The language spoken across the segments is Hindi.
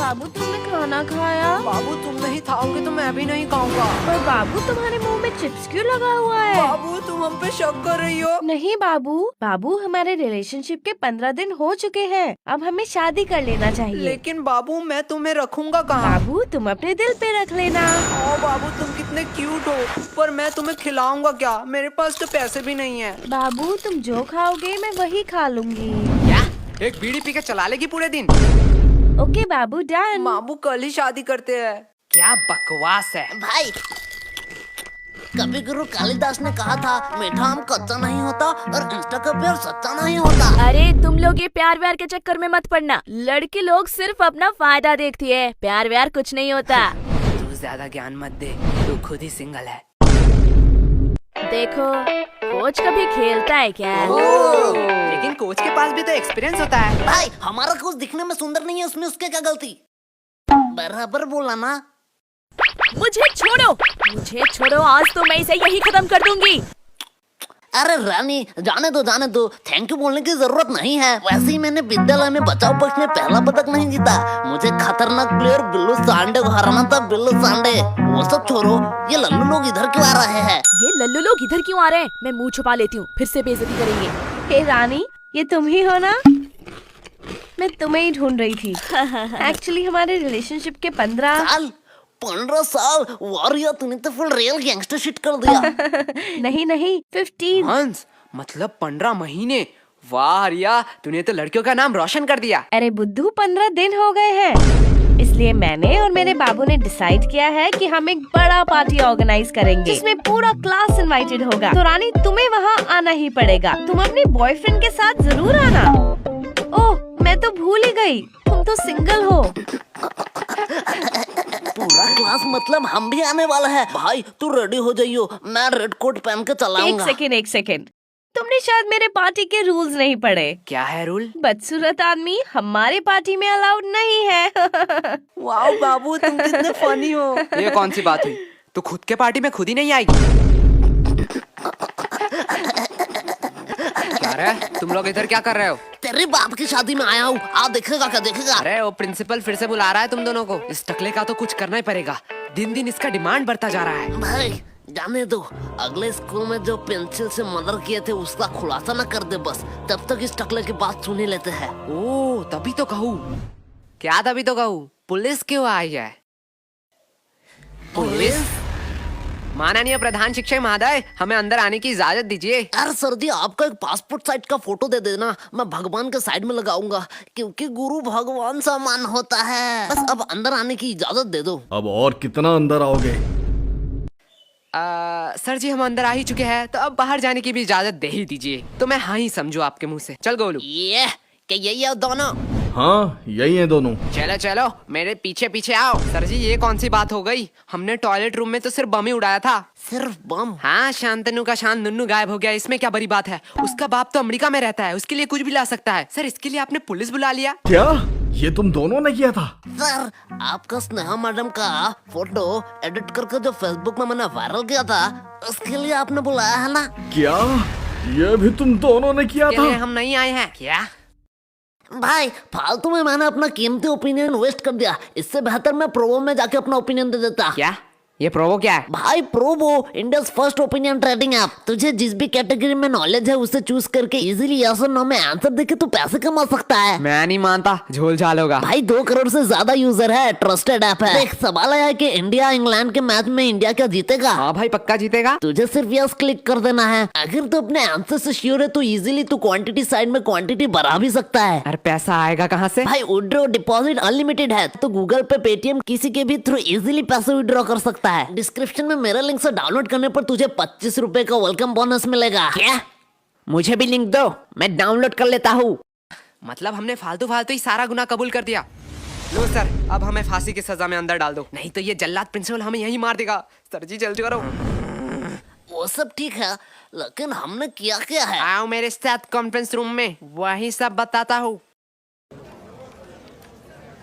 बाबू तुमने खाना खाया? बाबू तुम नहीं खाओगे तो मैं भी नहीं खाऊंगा। पर बाबू तुम्हारे मुंह में चिप्स क्यों लगा हुआ है? बाबू तुम हम पे शक कर रही हो? नहीं बाबू, बाबू हमारे रिलेशनशिप के 15 दिन हो चुके हैं। अब हमें शादी कर लेना चाहिए। लेकिन बाबू मैं तुम्हें रखूंगा कहाँ? बाबू तुम अपने दिल पे रख लेना। ओ बाबू तुम कितने क्यूट हो, पर मैं तुम्हें खिलाऊंगा क्या? मेरे पास तो पैसे भी नहीं है। बाबू तुम जो खाओगे मैं वही खा लूंगी। क्या? एक बीड़ी पी के चला लेगी पूरे दिन? ओके बाबू डन। बाबू कल ही शादी करते हैं। क्या बकवास है भाई, कवि गुरु कालिदास ने कहा था मीठा आम कच्चा नहीं होता और इंस्टा का प्यार सच्चा नहीं होता। अरे तुम लोग ये प्यार व्यार के चक्कर में मत पड़ना। लड़के लोग सिर्फ अपना फायदा देखती है, प्यार व्यार कुछ नहीं होता। तू ज्यादा ज्ञान मत दे, तू खुद ही सिंगल है। देखो कोच कभी खेलता है क्या? लेकिन कोच के पास भी तो एक्सपीरियंस होता है। भाई हमारा कोच दिखने में सुंदर नहीं है, उसमें उसके क्या गलती? बराबर बोला ना। मुझे छोड़ो, आज तो मैं इसे यही खत्म कर दूंगी। अरे रानी जाने दो, थैंक यू बोलने की जरूरत नहीं है। वैसे ही मैंने विद्यालय में बचाव पक्ष में पहला पदक नहीं जीता। मुझे खतरनाक प्लेयर बिल्लू सांडे को हराना था। बिल्लू सांडे वो सब छोड़ो, ये लल्लू लोग इधर क्यों आ रहे हैं? ये लल्लू लोग इधर क्यों आ रहे हैं? मैं मुंह छुपा लेती हूँ, फिर से बेइज्जती करेंगे। हे रानी, ये तुम ही हो ना? मैं तुम्हें ही ढूंढ रही थी। एक्चुअली हमारे रिलेशनशिप के 15 साल वारिया, तूने तो फुल रियल गैंगस्टर शिट कर दिया। नहीं 15। हंस मतलब 15 महीने। वाह रिया, तूने तो लड़कियों का नाम रोशन कर दिया। अरे बुद्धू 15 दिन हो गए हैं, इसलिए मैंने और मेरे बाबू ने डिसाइड किया है कि हम एक बड़ा पार्टी ऑर्गेनाइज करेंगे जिसमें पूरा क्लास इनवाइटेड होगा। तो रानी तुम्हें वहाँ आना ही पड़ेगा। तुम अपने बॉयफ्रेंड के साथ जरूर आना। ओह मैं तो भूल ही गई, तुम तो सिंगल हो। पूरा क्लास मतलब हम भी आने वाला है। भाई तू रेडी हो जाइयो, मैं रेड कोट पहन के चलाऊंगा। एक सेकेंड, तुमने शायद मेरे पार्टी के रूल्स नहीं पढ़े। क्या है रूल? बदसूरत आदमी हमारे पार्टी में अलाउड नहीं है। वाह बाबू तुम कितने फनी हो। ये कौन सी बात हुई? तू खुद के पार्टी में खुद ही नहीं आएगी? क्या रे, तुम लोग इधर क्या कर रहे हो? तेरे बाप की शादी में आया हूँ, आ देखेगा क्या देखेगा। अरे वो प्रिंसिपल फिर से बुला रहा है तुम दोनों को। इस टकले का तो कुछ करना ही पड़ेगा, दिन दिन इसका डिमांड बढ़ता जा रहा है। भाई जाने दो, अगले स्कूल में जो पेंसिल से मर्डर किए थे उसका खुलासा न कर दे बस, तब तक इस टकले की बात सुन ही लेते हैं। ओ तभी तो कहूँ। क्या तभी तो कहूँ? पुलिस क्यों आई है? पुलिस? माननीय प्रधान शिक्षक महोदय, हमें अंदर आने की इजाजत दीजिए। यार सर्दी, आपका एक पासपोर्ट साइज का फोटो दे देना, मैं भगवान के साइड में लगाऊंगा, क्योंकि गुरु भगवान समान होता है। बस अब अंदर आने की इजाजत दे दो। अब और कितना अंदर आओगे? सर जी हम अंदर आ ही चुके हैं, तो अब बाहर जाने की भी इजाजत दे ही दीजिए। तो मैं हाँ ही समझू आपके मुंह से। चल गोलू। ये क्या यही है दोनों? हाँ यही है दोनों। चलो चलो मेरे पीछे पीछे आओ। सर जी ये कौन सी बात हो गई? हमने टॉयलेट रूम में तो सिर्फ बम ही उड़ाया था। सिर्फ बम? हाँ, शांतनु का शान नुन्नू गायब हो गया, इसमें क्या बड़ी बात है? उसका बाप तो अमेरिका में रहता है, उसके लिए कुछ भी ला सकता है। सर इसके लिए आपने पुलिस बुला लिया? क्या ये तुम दोनों ने किया था? सर आपका स्नेहा मैडम का फोटो एडिट करके जो फेसबुक में मैंने वायरल किया था, उसके लिए आपने बुलाया है ना? क्या ये भी तुम दोनों ने किया था? हम नहीं आए हैं क्या? भाई फालतू में मैंने अपना कीमती ओपिनियन वेस्ट कर दिया। इससे बेहतर मैं प्रोवो में जाके अपना ओपिनियन दे देता। क्या? ये प्रोवो क्या है? भाई Probo India first opinion trading app. तुझे जिस भी कैटेगरी में नॉलेज है उसे चूज करके इजीली यस और नो में आंसर देके तू पैसे कमा सकता है। मैं नहीं मानता, झोल झाल होगा। भाई 2 करोड़ से ज्यादा यूजर है, ट्रस्टेड ऐप है। देख सवाल आया कि इंडिया इंग्लैंड के मैच में इंडिया क्या जीतेगा? हाँ भाई पक्का जीतेगा। तुझे सिर्फ यस क्लिक कर देना है। अगर तू अपने आंसर से श्योर है तो इजीली तू क्वांटिटी साइड में क्वांटिटी बढ़ा भी सकता है। अरे पैसा आएगा कहाँ से? भाई विड्रॉ डिपॉजिट अनलिमिटेड है, तो गूगल पे पेटीएम किसी के भी थ्रू इजीली पैसे विड्रॉ कर सकता है। डिस्क्रिप्शन में मेरे लिंक से डाउनलोड करने पर तुझे 25 रुपए का वेलकम बोनस मिलेगा। क्या? मुझे भी लिंक दो, मैं डाउनलोड कर लेता हूँ। मतलब हमने फालतू फालतू ही सारा गुनाह कबूल कर दिया। लो सर, अब हमें फांसी की सजा में अंदर डाल दो, नहीं तो ये जल्लाद प्रिंसिपल हमें यहीं मार देगा। सर जी जल्दी करो। वो सब ठीक है, लेकिन हमने किया क्या है? आओ मेरे साथ कॉन्फ्रेंस रूम में, वही सब बताता हूँ।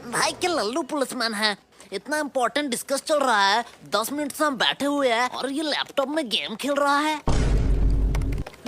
भाई क्या लल्लू पुलिसमैन है? इतना इम्पोर्टेंट डिस्कस चल रहा है, 10 मिनट से हम बैठे हुए हैं और ये लैपटॉप में गेम खेल रहा है।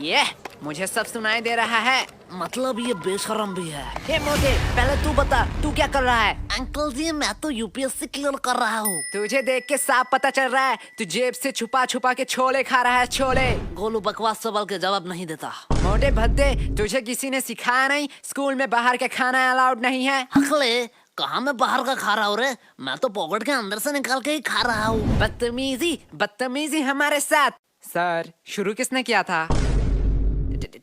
ये मुझे सब सुनाई दे रहा है। मतलब ये बेशरम भी है। हे मोटे, पहले तू बता, तू क्या कर रहा है? अंकल जी मैं तो यूपीएससी क्लियर कर रहा हूँ। तुझे देख के साफ पता चल रहा है तू जेब से छुपा छुपा के छोले खा रहा है, छोले। गोलू बकवास सवाल के जवाब नहीं देता। मोटे भद्दे, तुझे किसी ने सिखाया नहीं स्कूल में बाहर के खाना अलाउड नहीं है? अगले कहाँ मैं बाहर का खा रहा हूँ रे, मैं तो पॉकेट के अंदर से निकाल के ही खा रहा हूँ। बदतमीजी बदतमीजी हमारे साथ। सर शुरू किसने किया था?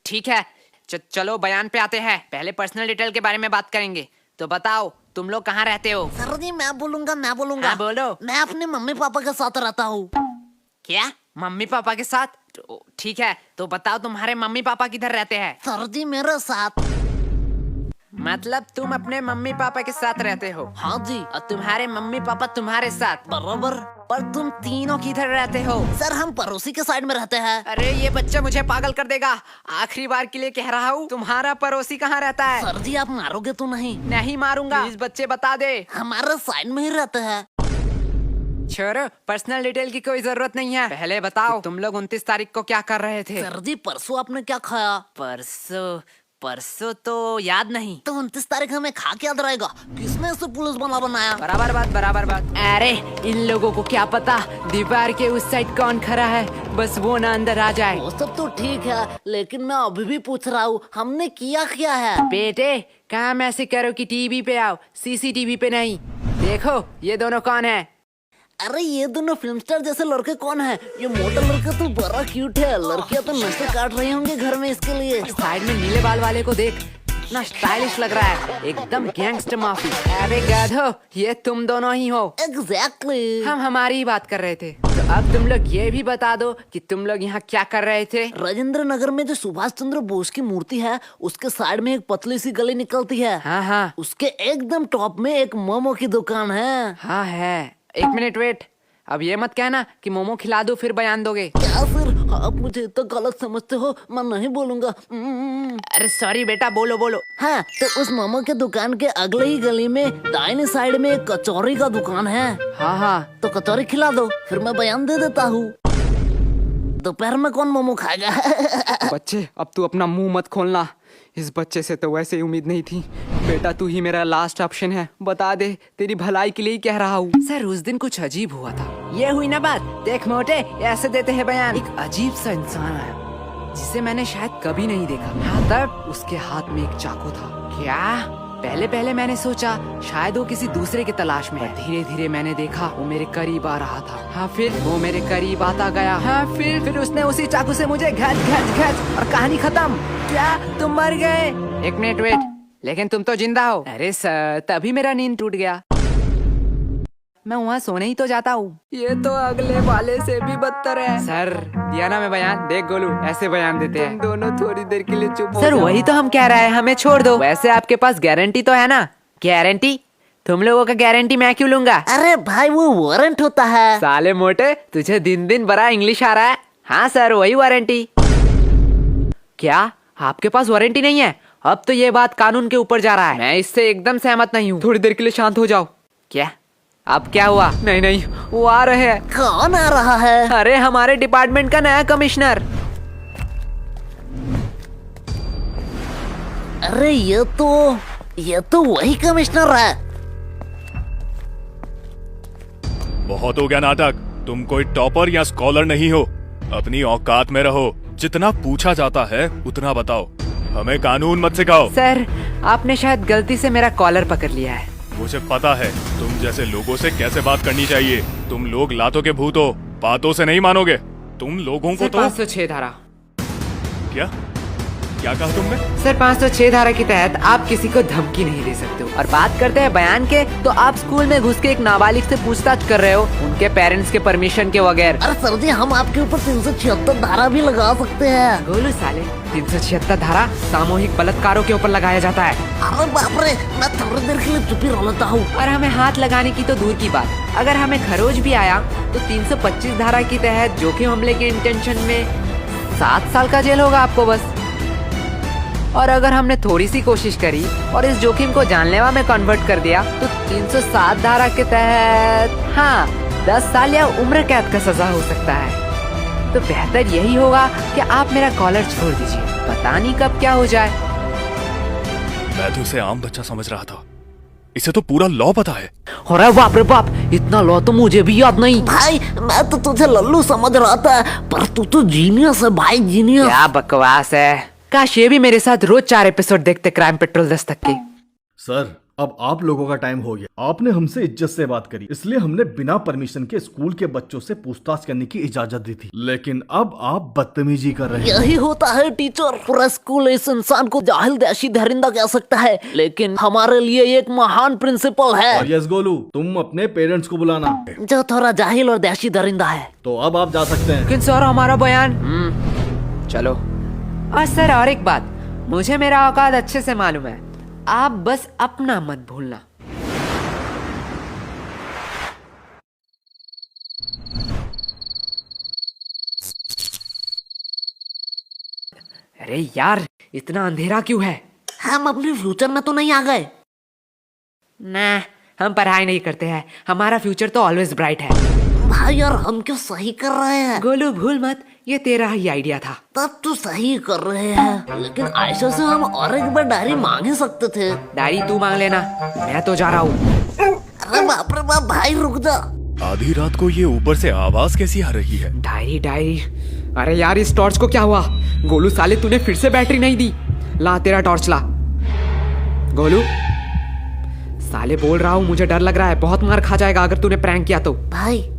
ठीक है, चलो बयान पे आते हैं। पहले पर्सनल डिटेल के बारे में बात करेंगे। तो बताओ तुम लोग कहाँ रहते हो? सर जी मैं बोलूंगा। हाँ, बोलो। मैं अपने मम्मी पापा के साथ रहता हूँ। क्या मम्मी पापा के साथ? ठीक है, तो बताओ तुम्हारे मम्मी पापा किधर रहते हैं? सर जी मेरे साथ। मतलब तुम अपने मम्मी पापा के साथ रहते हो? हाँ जी। और तुम्हारे मम्मी पापा तुम्हारे साथ? बराबर। पर तुम तीनों किधर रहते हो? सर हम पड़ोसी के साइड में रहते हैं। अरे ये बच्चा मुझे पागल कर देगा। आखिरी बार के लिए कह रहा हूँ, तुम्हारा पड़ोसी कहाँ रहता है? सर जी आप मारोगे तो नहीं? नहीं मारूंगा। प्लीज बच्चे बता दे। हमारे साइड में ही रहते हैं। छोड़ो, पर्सनल डिटेल की कोई जरूरत नहीं है। पहले बताओ तुम लोग 29 तारीख को क्या कर रहे थे? सर जी परसों आपने क्या खाया? परसों तो याद नहीं। तो 29 तारीख हमें खा के याद रहेगा। किसने इसे पुलिस बना बनाया? बराबर बात। अरे इन लोगों को क्या पता दीवार के उस साइड कौन खड़ा है, बस वो ना अंदर आ जाए। वो सब तो ठीक है, लेकिन मैं अभी भी पूछ रहा हूँ हमने किया क्या है? बेटे काम ऐसे करो कि टीवी पे आओ, सीसीटीवी पे नहीं। देखो ये दोनों कौन है? अरे ये दोनों फिल्म स्टार जैसे लड़के कौन है? ये मोटा लड़का तो बड़ा क्यूट है। लड़कियां तो नशे काट रही होंगी घर में इसके लिए। साइड में नीले बाल वाले को देख, इतना स्टाइलिश लग रहा है, एकदम गैंगस्टर माफी। अरे गधो, ये तुम दोनों ही हो। एग्जैक्टली। हम हमारी ही बात कर रहे थे। तो अब तुम लोग ये भी बता दो कि तुम लोग यहाँ क्या कर रहे थे? राजेंद्र नगर में जो सुभाष चंद्र बोस की मूर्ति है उसके साइड में एक पतली सी गली निकलती है। हाँ। उसके एकदम टॉप में एक मोमो की दुकान है। हाँ है। एक मिनट वेट, अब ये मत कहना कि मोमो खिला दो फिर बयान दोगे। क्या सर आप मुझे इतना गलत समझते हो? मैं नहीं बोलूंगा। अरे सॉरी बेटा, बोलो। हाँ तो उस मोमो के दुकान के अगले ही गली में दाहिने साइड में एक कचौरी का दुकान है। हाँ। तो कचौरी खिला दो फिर मैं बयान दे देता हूँ। दोपहर में कौन मोमो खाएगा? बच्चे अब तू अपना मुंह मत खोलना। इस बच्चे से तो वैसे ही उम्मीद नहीं थी। बेटा तू ही मेरा लास्ट ऑप्शन है, बता दे, तेरी भलाई के लिए ही कह रहा हूँ। सर उस दिन कुछ अजीब हुआ था। ये हुई ना बात। देख मोटे, ऐसे देते हैं बयान। एक अजीब सा इंसान आया जिसे मैंने शायद कभी नहीं देखा। हाँ तब उसके हाथ में एक चाकू था। क्या? पहले मैंने सोचा शायद वो किसी दूसरे की तलाश में है। धीरे धीरे मैंने देखा वो मेरे करीब आ रहा था। हाँ फिर वो मेरे करीब आता गया। हाँ फिर उसने उसी चाकू से मुझे घच और कहानी खत्म। क्या तुम मर गए? एक मिनट वेट, लेकिन तुम तो जिंदा हो। अरे सर तभी मेरा नींद टूट गया। मैं वहाँ सोने ही तो जाता हूँ। ये तो अगले वाले से भी बदतर है। सर दिया ना मैं बयान। देख गोलू, ऐसे बयान देते हैं। तुम दोनों थोड़ी देर के लिए चुप हो। सर वही तो हम कह रहे हैं, हमें छोड़ दो। वैसे आपके पास गारंटी तो है ना? गारंटी? तुम लोगों का गारंटी मैं क्यों लूंगा? अरे भाई वो वारंट होता है। साले मोटे, तुझे दिन दिन बड़ा इंग्लिश आ रहा है। हाँ सर वही वारंटी। क्या आपके पास वारंटी नहीं है? अब तो ये बात कानून के ऊपर जा रहा है। मैं इससे एकदम सहमत नहीं हूँ। थोड़ी देर के लिए शांत हो जाओ। क्या अब क्या हुआ? नहीं वो आ रहे हैं। कौन आ रहा है? अरे हमारे डिपार्टमेंट का नया कमिश्नर। अरे ये तो वही कमिश्नर है। बहुत हो गया नाटक। तुम कोई टॉपर या स्कॉलर नहीं हो, अपनी औकात में रहो। जितना पूछा जाता है उतना बताओ, हमें कानून मत सिखाओ। सर आपने शायद गलती से मेरा कॉलर पकड़ लिया है। मुझे पता है तुम जैसे लोगों से कैसे बात करनी चाहिए। तुम लोग लातों के भूत हो, बातों से नहीं मानोगे। तुम लोगों को तो 506 धारा। क्या कहा तुमने? सर 506 धारा के तहत आप किसी को धमकी नहीं दे सकते हो। और बात करते हैं बयान के, तो आप स्कूल में घुस के एक नाबालिग से पूछताछ कर रहे हो उनके पेरेंट्स के परमिशन के बगैर। अरे सर जी हम आपके ऊपर 376 धारा भी लगा सकते हैं। गोलू साले, 376 धारा सामूहिक बलात्कारों के ऊपर लगाया जाता है। अरे बाप रे, मैं थोड़ी देर के लिए चुप ही रह लेता हूँ। और हमें हाथ लगाने की तो दूर की बात, अगर हमें खरोच भी आया तो 325 धारा के तहत जोखिम हमले के इंटेंशन में 7 साल का जेल होगा आपको बस। और अगर हमने थोड़ी सी कोशिश करी और इस जोखिम को जानलेवा में कन्वर्ट कर दिया तो 307 धारा के तहत 10 साल या उम्र कैद का सजा हो सकता है। तो बेहतर यही होगा कि आप मेरा कॉलर छोड़ दीजिए, पता नहीं कब क्या हो जाए। मैं तो उसे आम बच्चा समझ रहा था, इसे तो पूरा लॉ पता है। अरे बाप रे बाप, इतना लॉ तो मुझे भी याद नहीं। भाई मैं तो तुझे लल्लू समझ रहा था, पर तू तो जीनियस है भाई, जीनियस। क्या बकवास है, काश ये भी मेरे साथ रोज 4 एपिसोड देखते क्राइम पेट्रोल दस्तक के। सर अब आप लोगों का टाइम हो गया। आपने हमसे इज्जत से बात करी, इसलिए हमने बिना परमिशन के स्कूल के बच्चों से पूछताछ करने की इजाजत दी थी, लेकिन अब आप बदतमीजी कर रहे हैं। यही होता है टीचर, पूरा स्कूल इस इंसान को जाहिल देशी दरिंदा कह सकता है, लेकिन हमारे लिए एक महान प्रिंसिपल है। और यस गोलू, तुम अपने पेरेंट्स को बुलाना। जो थोड़ा जाहिल और देशी दरिंदा है। तो अब आप जा सकते हैं। लेकिन सर हमारा बयान। चलो। और सर और एक बात, मुझे मेरा औकात अच्छे से मालूम है, आप बस अपना मत भूलना। अरे यार, इतना अंधेरा क्यों है? हम अपने फ्यूचर में तो नहीं आ गए? ना, हम पढ़ाई नहीं करते हैं, हमारा फ्यूचर तो ऑलवेज ब्राइट है। भाई यार हम क्यों सही कर रहे हैं? गोलू भूल मत, ये तेरा ही आइडिया था। तब तो सही कर रहे हैं, लेकिन आयशा से हम और एक बार डायरी मांग ही सकते थे। डायरी तू मांग लेना, मैं तो जा रहा हूँ। अरे बाप रे बाप भाई रुक जा। आधी रात को ये ऊपर से आवाज कैसी आ रही है? डायरी डायरी, अरे यार इस टॉर्च को क्या हुआ? गोलू साले तूने फिर से बैटरी नहीं दी। ला तेरा टॉर्च ला। गोलू साले बोल रहा हूँ, मुझे डर लग रहा है, बहुत मार खा जाएगा अगर तूने प्रैंक किया तो। भाई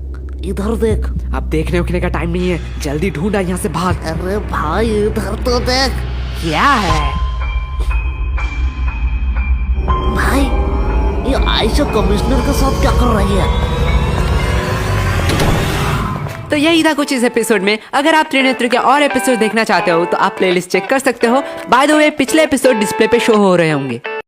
इधर देख। अब देखने उखने का टाइम नहीं है, जल्दी ढूंढा यहाँ से भाग। अरे भाई इधर तो देख। क्या है? भाई ये आयशा कमिश्नर के साथ क्या कर रही है? तो यही था कुछ इस एपिसोड में। अगर आप त्रिनेत्र के और एपिसोड देखना चाहते हो तो आप प्लेलिस्ट चेक कर सकते हो। बाय द वे पिछले एपिसोड डिस्प्ले पे शो हो रहे होंगे।